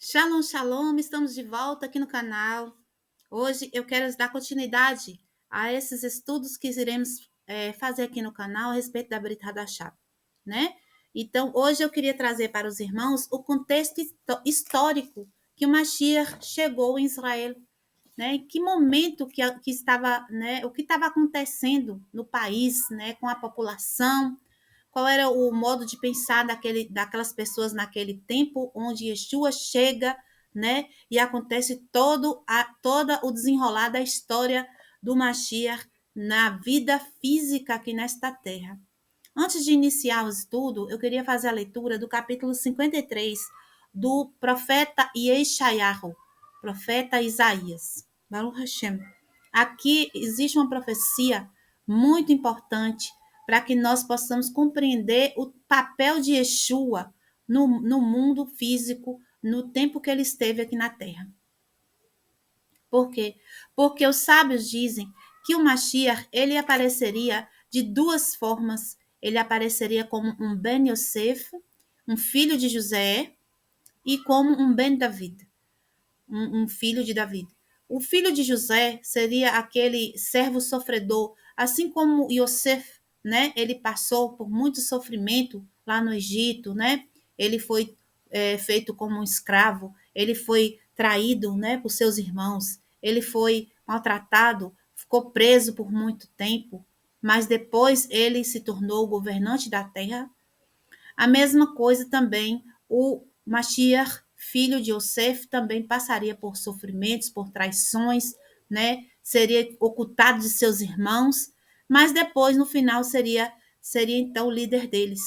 Shalom, shalom, estamos de volta aqui no canal. Hoje eu quero dar continuidade a esses estudos que iremos fazer aqui no canal a respeito da Brit Hadashah, né? Então, hoje eu queria trazer para os irmãos o contexto histórico que o Mashiach chegou em Israel, né? Em que momento que estava, né? O que estava acontecendo no país, né? Com a população, qual era o modo de pensar daquelas pessoas naquele tempo onde Yeshua chega, né? E acontece toda o desenrolar da história do Mashiach na vida física aqui nesta terra. Antes de iniciar o estudo, eu queria fazer a leitura do capítulo 53 do profeta Yeshayahu, profeta Isaías. Baruch Hashem. Aqui existe uma profecia muito importante para que nós possamos compreender o papel de Yeshua no mundo físico, no tempo que ele esteve aqui na Terra. Por quê? Porque os sábios dizem que o Mashiach ele apareceria de duas formas. Ele apareceria como um Ben Yosef, um filho de José, e como um Ben David, um filho de David. O filho de José seria aquele servo sofredor, assim como Yosef, né? Ele passou por muito sofrimento lá no Egito, né? Ele foi feito como um escravo, ele foi traído, né, por seus irmãos, ele foi maltratado, ficou preso por muito tempo, mas depois ele se tornou governante da terra. A mesma coisa também o Mashiach, filho de Yosef, também passaria por sofrimentos, por traições, né? Seria ocultado de seus irmãos, mas depois, no final, seria então o líder deles.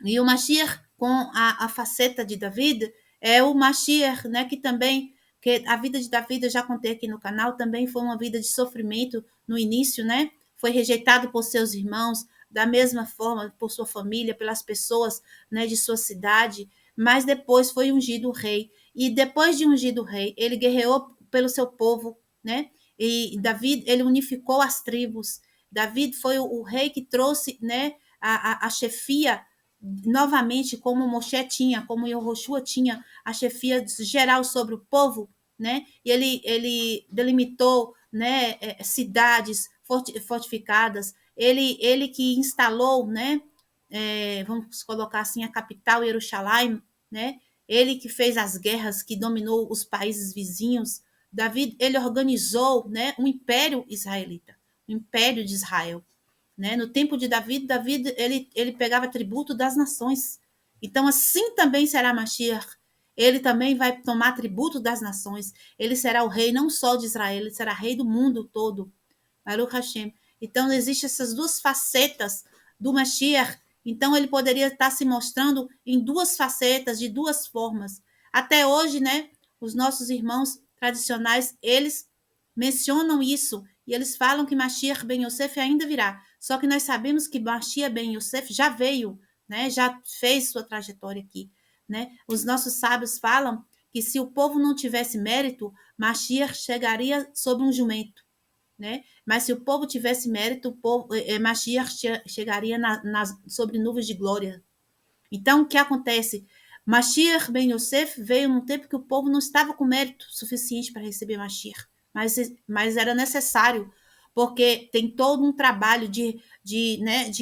E o Mashiach, com a faceta de David, é o Mashiach, né? Que também, que a vida de David, eu já contei aqui no canal, também foi uma vida de sofrimento no início, né? Foi rejeitado por seus irmãos, da mesma forma por sua família, pelas pessoas, né, de sua cidade, mas depois foi ungido rei. E depois de ungido rei, ele guerreou pelo seu povo, né? E David, ele unificou as tribos. David foi o rei que trouxe, né, a chefia novamente, como Moshe tinha, como Yehoshua tinha a chefia geral sobre o povo, né? E ele delimitou, né, cidades fortificadas. Ele que instalou, né, vamos colocar assim, a capital Jerusalém, né? Ele que fez as guerras, que dominou os países vizinhos. Davi, ele organizou, né, um império israelita, o império de Israel, né? No tempo de Davi ele pegava tributo das nações. Então, assim também será Mashiach. Ele também vai tomar tributo das nações. Ele será o rei não só de Israel, ele será rei do mundo todo. Baruch Hashem. Então, existem essas duas facetas do Mashiach. Então, ele poderia estar se mostrando em duas facetas, de duas formas. Até hoje, né, os nossos irmãos tradicionais, eles mencionam isso. E eles falam que Mashiach ben Yosef ainda virá. Só que nós sabemos que Mashiach ben Yosef já veio, né, já fez sua trajetória aqui. Né? Os nossos sábios falam que se o povo não tivesse mérito, Mashiach chegaria sobre um jumento. Né? Mas se o povo tivesse mérito, o povo, Mashiach chegaria sobre nuvens de glória. Então, o que acontece? Mashiach ben Yosef veio num tempo que o povo não estava com mérito suficiente para receber Mashiach, mas era necessário, porque tem todo um trabalho de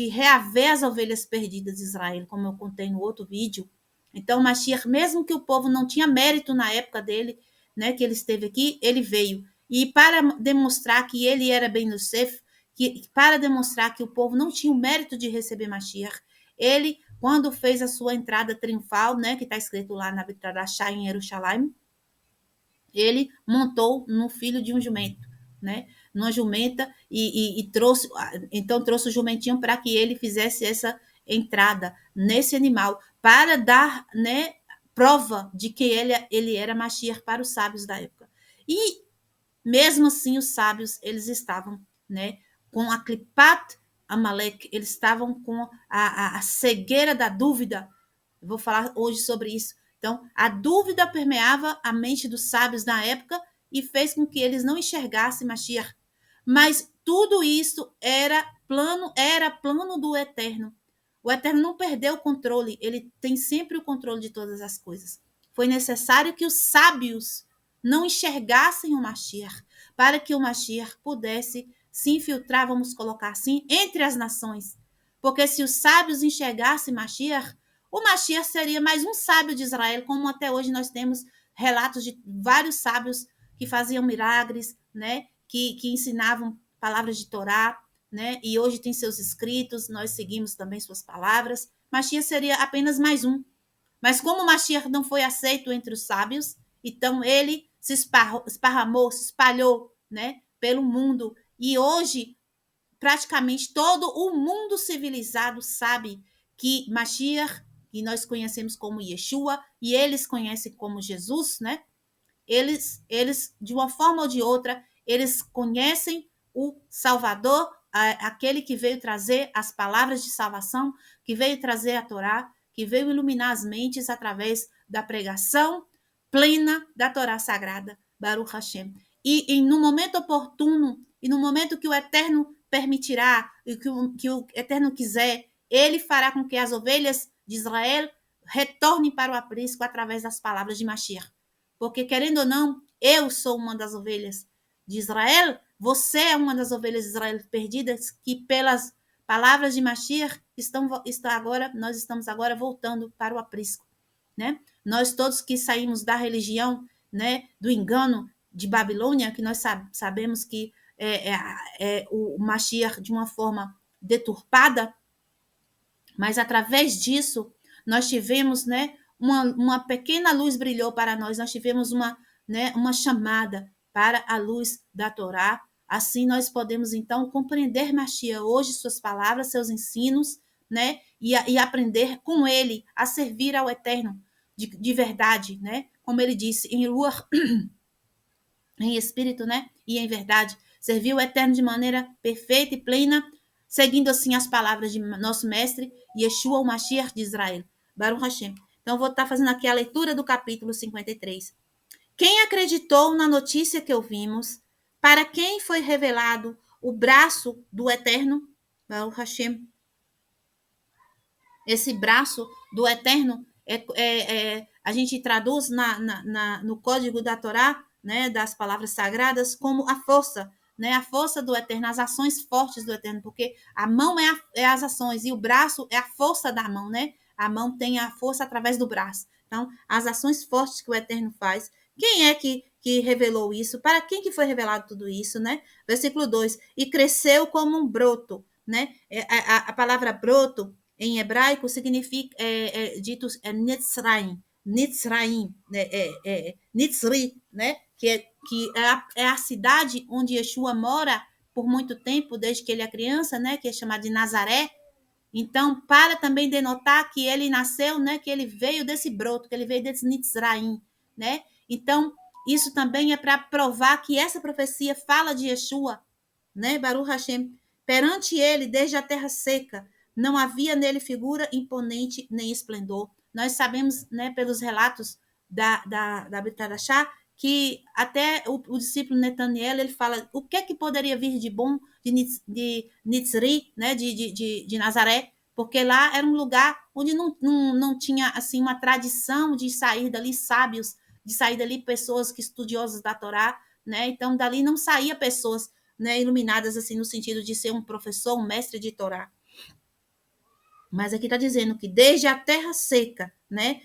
reaver as ovelhas perdidas de Israel, como eu contei no outro vídeo. Então, Mashiach, mesmo que o povo não tinha mérito na época dele, né, que ele esteve aqui, ele veio. E para demonstrar que ele era Ben Yosef, para demonstrar que o povo não tinha o mérito de receber Mashiach, ele, quando fez a sua entrada triunfal, né, que está escrito lá na Bitrarachá em Jerusalém, ele montou no filho de um jumento, né, numa jumenta e trouxe, então trouxe o jumentinho para que ele fizesse essa entrada nesse animal, para dar, né, prova de que ele era Mashiach para os sábios da época. E mesmo assim, os sábios, eles estavam, né, com a clipat Amalek, eles estavam com a cegueira da dúvida. Eu vou falar hoje sobre isso. Então, a dúvida permeava a mente dos sábios na época e fez com que eles não enxergassem Mashiach. Mas tudo isso era plano do Eterno. O Eterno não perdeu o controle, ele tem sempre o controle de todas as coisas. foi necessário que os sábios não enxergassem o Mashiach, para que o Mashiach pudesse se infiltrar, vamos colocar assim, entre as nações. Porque se os sábios enxergassem Mashiach, o Mashiach seria mais um sábio de Israel, como até hoje nós temos relatos de vários sábios que faziam milagres, né? Que ensinavam palavras de Torá, né? E hoje tem seus escritos, nós seguimos também suas palavras. Mashiach seria apenas mais um. Mas como Mashiach não foi aceito entre os sábios, então ele se esparramou, se espalhou, né, pelo mundo. E hoje, praticamente todo o mundo civilizado sabe que Mashiach, que nós conhecemos como Yeshua, e eles conhecem como Jesus, né? Eles, de uma forma ou de outra, eles conhecem o Salvador, aquele que veio trazer as palavras de salvação, que veio trazer a Torá, que veio iluminar as mentes através da pregação plena da Torá sagrada, Baruch Hashem. E no momento oportuno, e no momento que o Eterno permitirá, e que o Eterno quiser, ele fará com que as ovelhas de Israel retornem para o aprisco através das palavras de Mashiach. Porque, querendo ou não, eu sou uma das ovelhas de Israel, você é uma das ovelhas de Israel perdidas, que pelas palavras de Mashiach nós estamos agora voltando para o aprisco, né? Nós todos que saímos da religião, né, do engano de Babilônia, que nós sabemos que é o Mashiach de uma forma deturpada, mas através disso nós tivemos, né, uma pequena luz brilhou para nós tivemos uma chamada para a luz da Torá. Assim nós podemos então compreender Mashiach hoje, suas palavras, seus ensinos, né, e aprender com ele a servir ao Eterno de verdade, né, como ele disse, em Ruach, em espírito, né, e em verdade, servir o Eterno de maneira perfeita e plena, seguindo assim as palavras de nosso mestre Yeshua, o Mashiach de Israel. Baruch Hashem. Então, vou estar fazendo aqui a leitura do capítulo 53. Quem acreditou na notícia que ouvimos? Para quem foi revelado o braço do Eterno? Baruch Hashem. Esse braço do Eterno a gente traduz no código da Torá, né, das palavras sagradas, como a força, né, a força do Eterno, as ações fortes do Eterno, porque a mão é as ações e o braço é a força da mão, né? A mão tem a força através do braço. Então, as ações fortes que o Eterno faz. Quem é que revelou isso? Para quem que foi revelado tudo isso, né? Versículo 2. E cresceu como um broto, né? A palavra broto em hebraico significa dito Nitzraim, né? Nitzri, né? Que é a cidade onde Yeshua mora por muito tempo, desde que ele é criança, né? Que é chamada de Nazaré. Então, para também denotar que ele nasceu, né? Que ele veio desse broto, que ele veio desse Nitzraim, né? Então, isso também é para provar que essa profecia fala de Yeshua, né? Baruch Hashem. Perante ele, desde a terra seca, não havia nele figura imponente nem esplendor. Nós sabemos, né, pelos relatos da Betadachá, que até o discípulo Netaniel, ele fala o que é que poderia vir de bom de Nitzri, né, de Nazaré, porque lá era um lugar onde não tinha assim uma tradição de sair dali sábios, de sair dali pessoas que estudiosas da Torá, né? Então dali não saía pessoas, né, iluminadas assim no sentido de ser um professor, um mestre de Torá. Mas aqui está dizendo que desde a terra seca, né,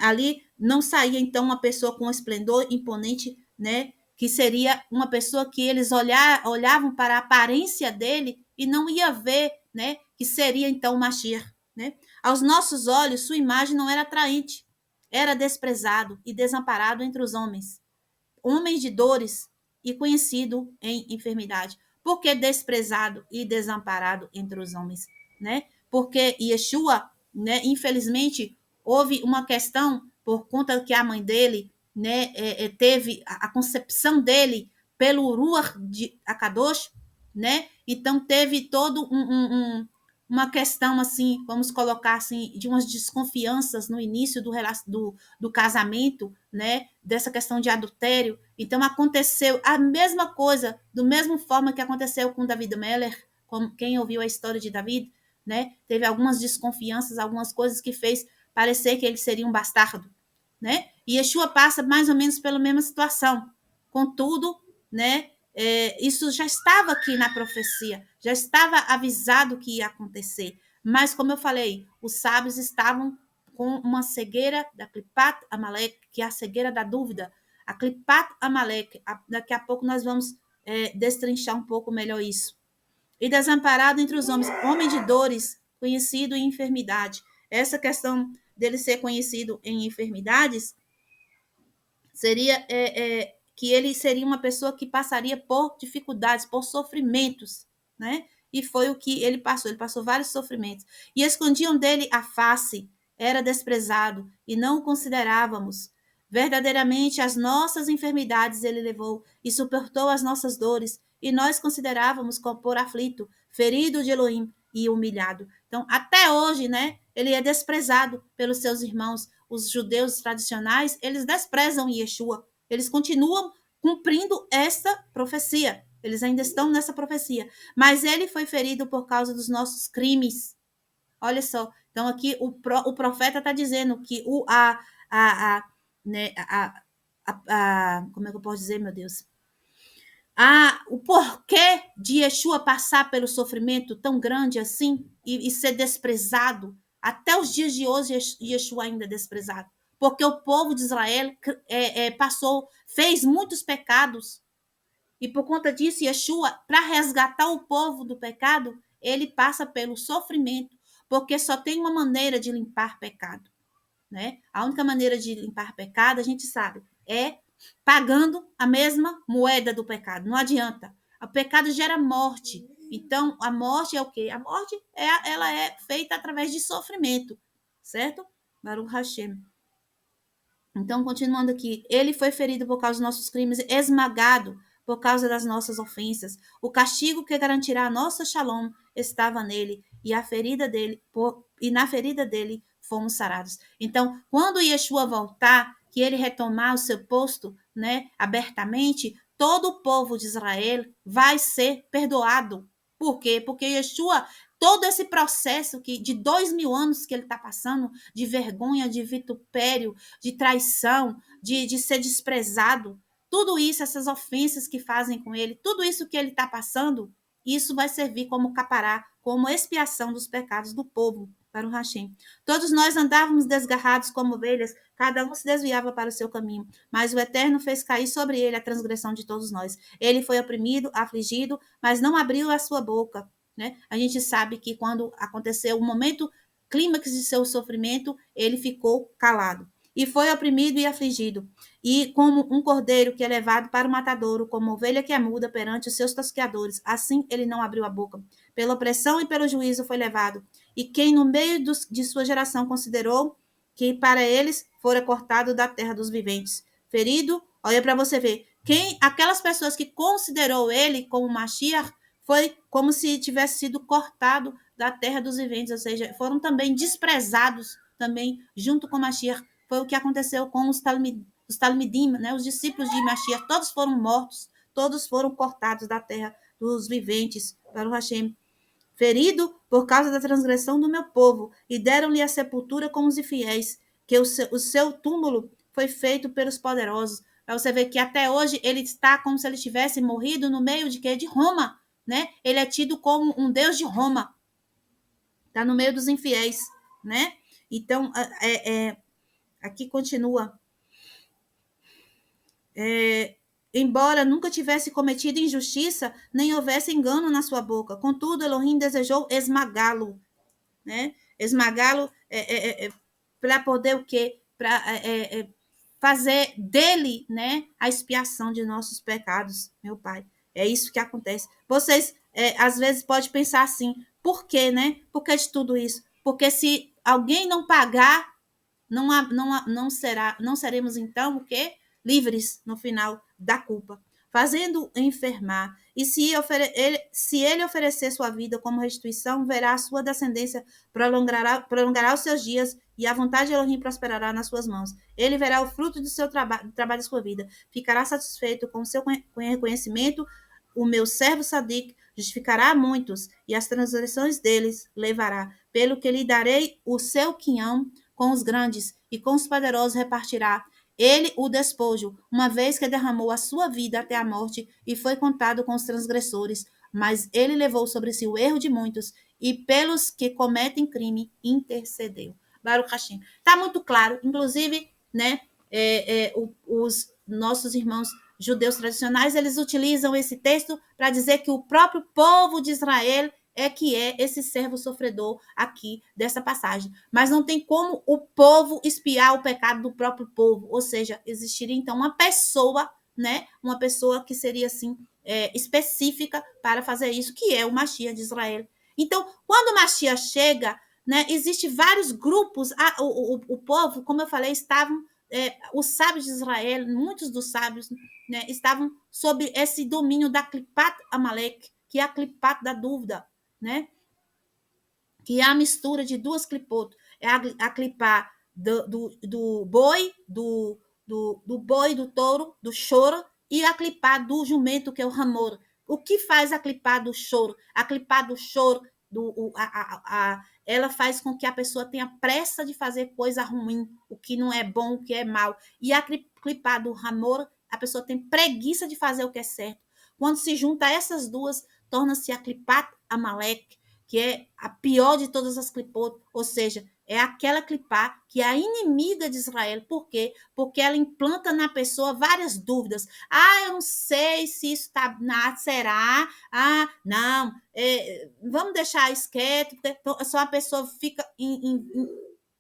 ali não saía então uma pessoa com um esplendor imponente, né, que seria uma pessoa que eles olhavam para a aparência dele e não ia ver, né, que seria então o Mashiach, né? Aos nossos olhos, sua imagem não era atraente, era desprezado e desamparado entre os homens, homens de dores e conhecido em enfermidade. Por que desprezado e desamparado entre os homens, né? Porque Yeshua, né, infelizmente, houve uma questão por conta que a mãe dele, né, teve a concepção dele pelo Ruach de Akadosh, né? Então teve todo uma questão assim, vamos colocar assim, de umas desconfianças no início do casamento, né? Dessa questão de adultério. Então aconteceu a mesma coisa, do mesmo forma que aconteceu com David Meller, como quem ouviu a história de David, né? Teve algumas desconfianças, algumas coisas que fez parecer que ele seria um bastardo, né? E Yeshua passa mais ou menos pela mesma situação. Contudo, né, isso já estava aqui na profecia, já estava avisado que ia acontecer. Mas, como eu falei, os sábios estavam com uma cegueira da Clipat Amalek, que é a cegueira da dúvida. A Clipat Amalek, daqui a pouco nós vamos destrinchar um pouco melhor isso. E desamparado entre os homens, homem de dores, conhecido em enfermidade. Essa questão dele ser conhecido em enfermidades seria que ele seria uma pessoa que passaria por dificuldades, por sofrimentos, né? E foi o que ele passou vários sofrimentos. E escondiam dele a face, era desprezado, e não o considerávamos. Verdadeiramente, as nossas enfermidades ele levou, e suportou as nossas dores, e nós considerávamos como por aflito, ferido de Elohim e humilhado. Então, até hoje, né, ele é desprezado pelos seus irmãos, os judeus tradicionais, eles desprezam Yeshua. Eles continuam cumprindo essa profecia. Eles ainda estão nessa profecia. Mas ele foi ferido por causa dos nossos crimes. Olha só. Então, aqui o profeta está dizendo que né, como é que eu posso dizer, meu Deus? O porquê de Yeshua passar pelo sofrimento tão grande assim e ser desprezado. Até os dias de hoje, Yeshua ainda é desprezado. Porque o povo de Israel fez muitos pecados. E por conta disso, Yeshua, para resgatar o povo do pecado, ele passa pelo sofrimento. Porque só tem uma maneira de limpar pecado. Né? A única maneira de limpar pecado, a gente sabe, é pagando a mesma moeda do pecado. Não adianta. O pecado gera morte. Então, a morte é o quê? A morte ela é feita através de sofrimento, certo? Baruch Hashem. Então, continuando aqui, ele foi ferido por causa dos nossos crimes, esmagado por causa das nossas ofensas. O castigo que garantirá a nossa shalom estava nele, e na ferida dele fomos sarados. Então, quando Yeshua voltar, que ele retomar o seu posto, né, abertamente, todo o povo de Israel vai ser perdoado. Por quê? Porque Yeshua, todo esse processo de 2000 anos que ele está passando, de vergonha, de vitupério, de traição, de ser desprezado, tudo isso, essas ofensas que fazem com ele, tudo isso que ele está passando, isso vai servir como capará, como expiação dos pecados do povo para o Hashem. Todos nós andávamos desgarrados como ovelhas, cada um se desviava para o seu caminho, mas o Eterno fez cair sobre ele a transgressão de todos nós. Ele foi oprimido, afligido, mas não abriu a sua boca. Né? A gente sabe que quando aconteceu o momento clímax de seu sofrimento, ele ficou calado. E foi oprimido e afligido. E como um cordeiro que é levado para o matadouro, como ovelha que é muda perante os seus tosqueadores, assim ele não abriu a boca. Pela opressão e pelo juízo foi levado. E quem no meio de sua geração considerou que para eles fora cortado da terra dos viventes. Ferido, olha para você ver. Aquelas pessoas que considerou ele como Mashiach, foi como se tivesse sido cortado da terra dos viventes, ou seja, foram também desprezados também junto com Mashiach. Foi o que aconteceu com os Talmidim, né? Os discípulos de Mashiach, todos foram mortos, todos foram cortados da terra dos viventes para o Hashem. Ferido por causa da transgressão do meu povo, e deram-lhe a sepultura com os infiéis, que o seu túmulo foi feito pelos poderosos. Para você ver que até hoje ele está como se ele tivesse morrido no meio de quê? De Roma, né? Ele é tido como um deus de Roma. Está no meio dos infiéis, né? Então, aqui continua. Embora nunca tivesse cometido injustiça, nem houvesse engano na sua boca. Contudo, Elohim desejou esmagá-lo, né? Esmagá-lo para poder o quê? Para fazer dele, né, a expiação de nossos pecados, meu Pai. É isso que acontece. Vocês, às vezes, podem pensar assim, por quê, né? Por que de tudo isso? Porque se alguém não pagar, não seremos, então, o quê? Livres no final da culpa. Fazendo enfermar. E se ele oferecer sua vida como restituição, verá a sua descendência, prolongará os seus dias, e a vontade de Elohim prosperará nas suas mãos. Ele verá o fruto do seu trabalho da sua vida. Ficará satisfeito com o seu reconhecimento. O meu servo Sadik justificará muitos, e as transgressões deles levará. Pelo que lhe darei o seu quinhão com os grandes, e com os poderosos repartirá. ele o despojo, uma vez que derramou a sua vida até a morte e foi contado com os transgressores, mas ele levou sobre si o erro de muitos e pelos que cometem crime intercedeu. Baruch Hashem. Está muito claro, inclusive, né, os nossos irmãos judeus tradicionais, eles utilizam esse texto para dizer que o próprio povo de Israel que é esse servo sofredor aqui dessa passagem. Mas não tem como o povo espiar o pecado do próprio povo, ou seja, existiria então uma pessoa, né, uma pessoa que seria assim específica para fazer isso, que é o Mashiach de Israel. Então, quando o Mashiach chega, né, existe vários grupos, o povo, como eu falei, estavam os sábios de Israel, muitos dos sábios, né, estavam sob esse domínio da Klipat Amalek, que é a Klipat da dúvida, né? Que é a mistura de duas clipotas. É a clipar do boi, do boi, do touro, do choro, e a clipar do jumento, que é o ramor. O que faz a clipar do choro? A clipar do choro, ela faz com que a pessoa tenha pressa de fazer coisa ruim, o que não é bom, o que é mal. E a clipar do ramor, a pessoa tem preguiça de fazer o que é certo. Quando se junta essas duas, torna-se a clipat Amalek, que é a pior de todas as clipot, ou seja, é aquela clipá que é a inimiga de Israel. Por quê? Porque ela implanta na pessoa várias dúvidas. Eu não sei se isso está será. Não, vamos deixar isso quieto. Então, só a pessoa fica em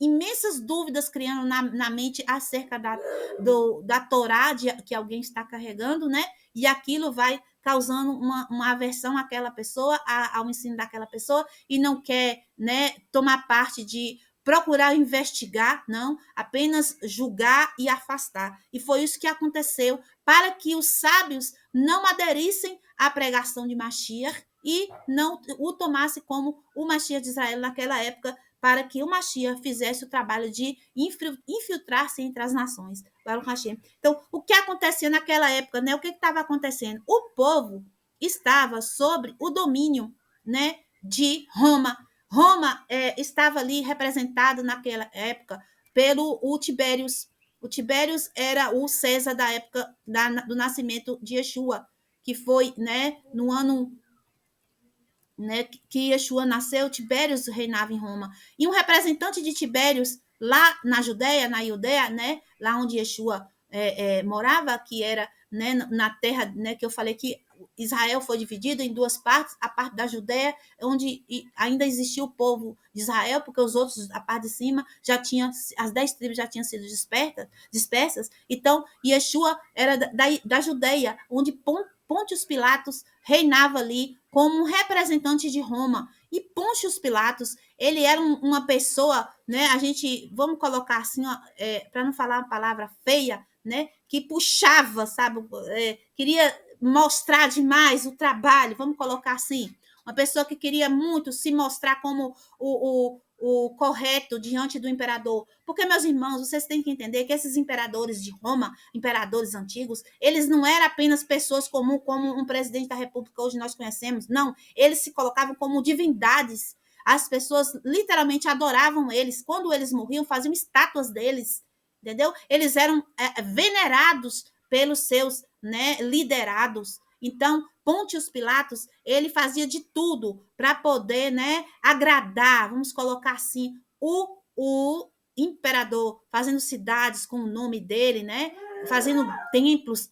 imensas dúvidas criando na mente acerca da Torá que alguém está carregando, né? E aquilo vai causando uma aversão àquela pessoa, ao ensino daquela pessoa, e não quer, né, tomar parte de procurar investigar, não, apenas julgar e afastar. E foi isso que aconteceu para que os sábios não aderissem à pregação de Mashiach e não o tomasse como o Mashiach de Israel naquela época, para que o Mashiach fizesse o trabalho de infiltrar-se entre as nações. Baruch Hashem. Então, o que acontecia naquela época, né? O que estava acontecendo? O povo estava sob o domínio, né, de Roma. Roma estava ali representado naquela época pelo Tibérius. O Tibérius era o César da época do nascimento de Yeshua, que foi, né, no ano, né, que Yeshua nasceu, Tibérius reinava em Roma. E um representante de Tibérius lá na Judéia, né, lá onde Yeshua morava, que era, né, na terra, né, que eu falei que Israel foi dividido em duas partes, a parte da Judéia, onde ainda existia o povo de Israel, porque os outros, a parte de cima, já tinha, as 10 tribos já tinham sido dispersas. Então, Yeshua era da Judéia, onde Pôncio Pilatos reinava ali como um representante de Roma. E Pôncio Pilatos, ele era uma pessoa, né? Vamos colocar assim, para não falar uma palavra feia, né? Que puxava, sabe? Queria mostrar demais o trabalho, vamos colocar assim. Uma pessoa que queria muito se mostrar como o correto diante do imperador. Porque, meus irmãos, vocês têm que entender que esses imperadores de Roma, imperadores antigos, eles não eram apenas pessoas comuns como um presidente da república hoje nós conhecemos. Não, eles se colocavam como divindades. As pessoas literalmente adoravam eles. Quando eles morriam, faziam estátuas deles, entendeu? Eles eram venerados pelos seus, né, liderados. Então, Pôncio Pilatos, ele fazia de tudo para poder, né, agradar, vamos colocar assim, o imperador, fazendo cidades com o nome dele, né, fazendo templos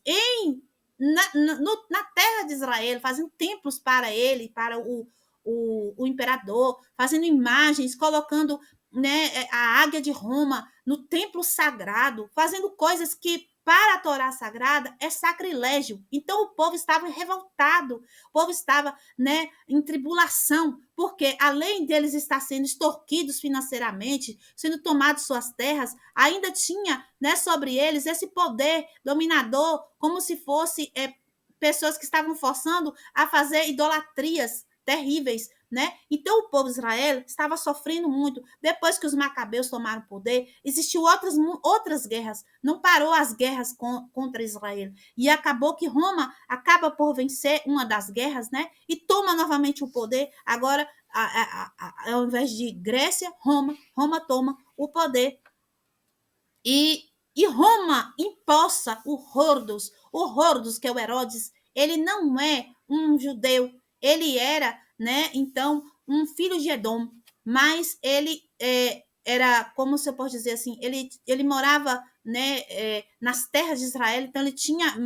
na terra de Israel, fazendo templos para ele, para o imperador, fazendo imagens, colocando, né, a águia de Roma no templo sagrado, fazendo coisas que para a Torá sagrada é sacrilégio. Então o povo estava revoltado, o povo estava, né, em tribulação, porque além deles estar sendo extorquidos financeiramente, sendo tomados suas terras, ainda tinha, né, sobre eles esse poder dominador, como se fosse pessoas que estavam forçando a fazer idolatrias terríveis, né? Então o povo de Israel estava sofrendo muito. Depois que os macabeus tomaram o poder, existiu outras guerras. Não parou as guerras contra Israel. E acabou que Roma acaba por vencer uma das guerras, né? E toma novamente o poder. Agora, ao invés de Grécia, Roma toma o poder. E Roma possa o Hordos, que é o Herodes, ele não é um judeu, ele era, né, então, um filho de Edom, mas ele era, como se eu posso dizer assim, ele morava, né, nas terras de Israel, então ele tinha,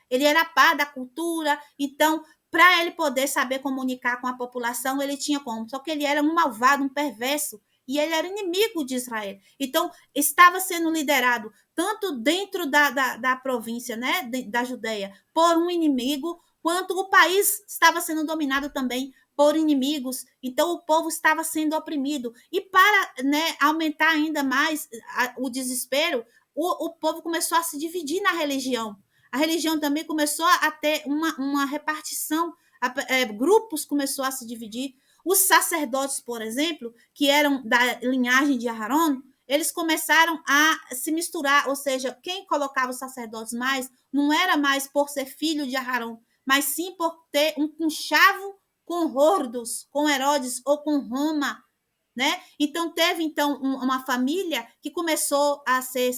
ele era par da cultura, então, para ele poder saber comunicar com a população, ele tinha como, só que ele era um malvado, um perverso, e ele era inimigo de Israel. Então, estava sendo liderado tanto dentro da província, né, da Judéia, por um inimigo, quanto o país estava sendo dominado também por inimigos, então o povo estava sendo oprimido. E para, né, aumentar ainda mais o desespero, o povo começou a se dividir na religião. A religião também começou a ter uma repartição, grupos começou a se dividir. Os sacerdotes, por exemplo, que eram da linhagem de Aharon, eles começaram a se misturar, ou seja, quem colocava os sacerdotes mais não era mais por ser filho de Aharon, mas sim por ter um conchavo com Hordos, com Herodes ou com Roma, né? Então teve uma família que começou a ser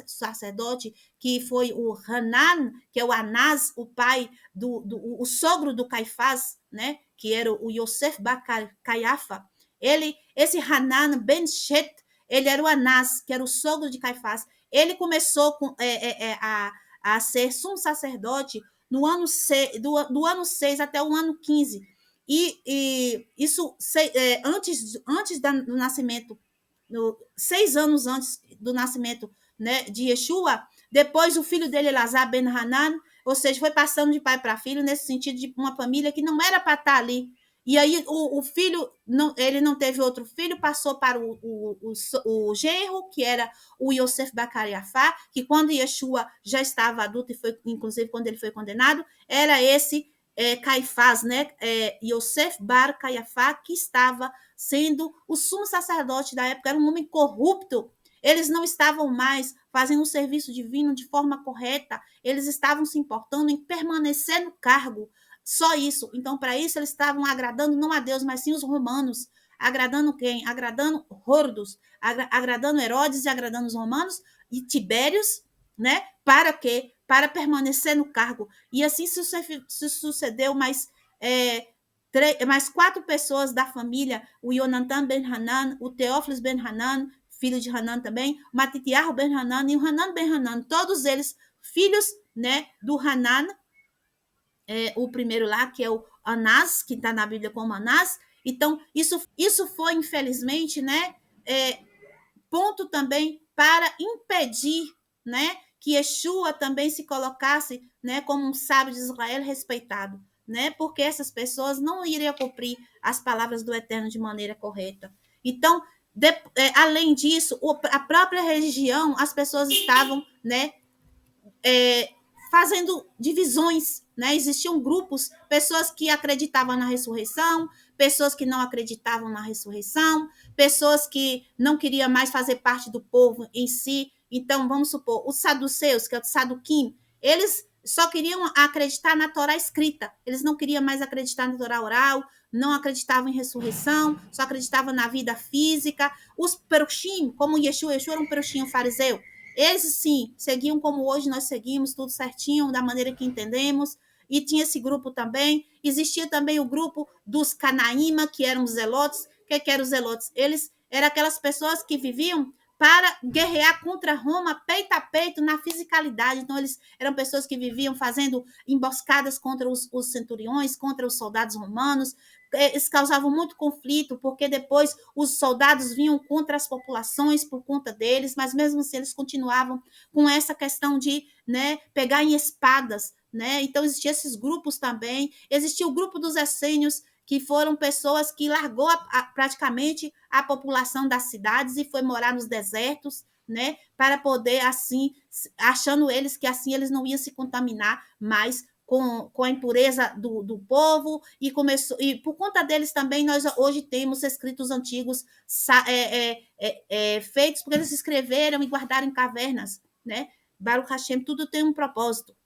sacerdote, que foi o Hanan, que é o Anás, o pai o sogro do Caifás, né? Que era o Yosef Bar Caiafa. Esse Hanan Ben Shet, ele era o Anás, que era o sogro de Caifás. Ele começou a ser sumo sacerdote no ano 6, do ano 6 até o ano 15. E isso antes do nascimento, 6 anos antes do nascimento, né, de Yeshua, depois o filho dele, Elazar ben Hanan, ou seja, foi passando de pai para filho, nesse sentido de uma família que não era para estar ali. E aí o filho, não, ele não teve outro filho, passou para o genro, que era o Yosef Bacariafá, que quando Yeshua já estava adulto, e foi, inclusive, quando ele foi condenado, era esse Caifás, né? Yosef Bar Caiafá, que estava sendo o sumo sacerdote da época, era um homem corrupto. Eles não estavam mais fazendo o serviço divino de forma correta, eles estavam se importando em permanecer no cargo. Só isso. Então, para isso, eles estavam agradando não a Deus, mas sim os romanos. Agradando quem? Agradando Hordos, agradando Herodes e agradando os romanos e Tibérios, né? Para quê? Para permanecer no cargo. E assim se sucedeu mais 4 pessoas da família, o Yonatan ben Hanan, o Teófilos ben Hanan, filho de Hanan também, o Matitiarro ben Hanan e o Hanan ben Hanan, todos eles filhos, né, do Hanan, o primeiro lá, que é o Anás, que está na Bíblia como Anás. Então, isso foi, infelizmente, né, ponto também para impedir, né, que Yeshua também se colocasse, né, como um sábio de Israel respeitado, né, porque essas pessoas não iriam cumprir as palavras do Eterno de maneira correta. Então, além disso, a própria religião, as pessoas estavam, né, fazendo divisões, né? Existiam grupos, pessoas que acreditavam na ressurreição, pessoas que não acreditavam na ressurreição, pessoas que não queriam mais fazer parte do povo em si. Então, vamos supor, os saduceus, que é o Saduquim, eles só queriam acreditar na Torá escrita, eles não queriam mais acreditar na Torá oral, não acreditavam em ressurreição, só acreditavam na vida física. Os perushim, como Yeshua era um perushim fariseu, eles, sim, seguiam como hoje nós seguimos, tudo certinho, da maneira que entendemos. E tinha esse grupo também. Existia também o grupo dos Canaíma, que eram os zelotes. O que eram os zelotes? Eles eram aquelas pessoas que viviam para guerrear contra Roma peito a peito na fisicalidade. Então, eles eram pessoas que viviam fazendo emboscadas contra os centuriões, contra os soldados romanos. Eles causavam muito conflito, porque depois os soldados vinham contra as populações por conta deles, mas mesmo assim eles continuavam com essa questão de, né, pegar em espadas, né? Então existiam esses grupos também. Existia o grupo dos essênios, que foram pessoas que largou praticamente a população das cidades e foi morar nos desertos, né, para poder, assim, achando eles que assim eles não iam se contaminar mais com a impureza do povo, e por conta deles também nós hoje temos escritos antigos feitos, porque eles escreveram e guardaram em cavernas, né? Baruch Hashem, tudo tem um propósito.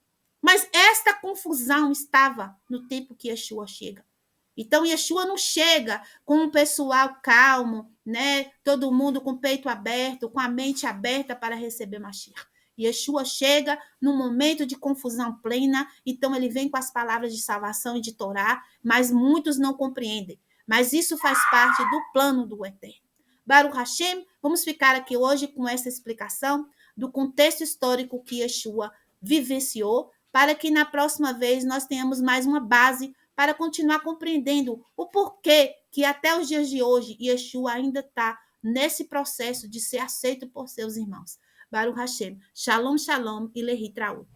Mas esta confusão estava no tempo que Yeshua chega. Então, Yeshua não chega com um pessoal calmo, né? Todo mundo com o peito aberto, com a mente aberta para receber Mashiach. Yeshua chega num momento de confusão plena, então ele vem com as palavras de salvação e de Torá, mas muitos não compreendem. Mas isso faz parte do plano do Eterno. Baruch Hashem, vamos ficar aqui hoje com essa explicação do contexto histórico que Yeshua vivenciou, para que na próxima vez nós tenhamos mais uma base para continuar compreendendo o porquê que até os dias de hoje Yeshua ainda está nesse processo de ser aceito por seus irmãos. Baruch Hashem. Shalom, shalom e lehi traut.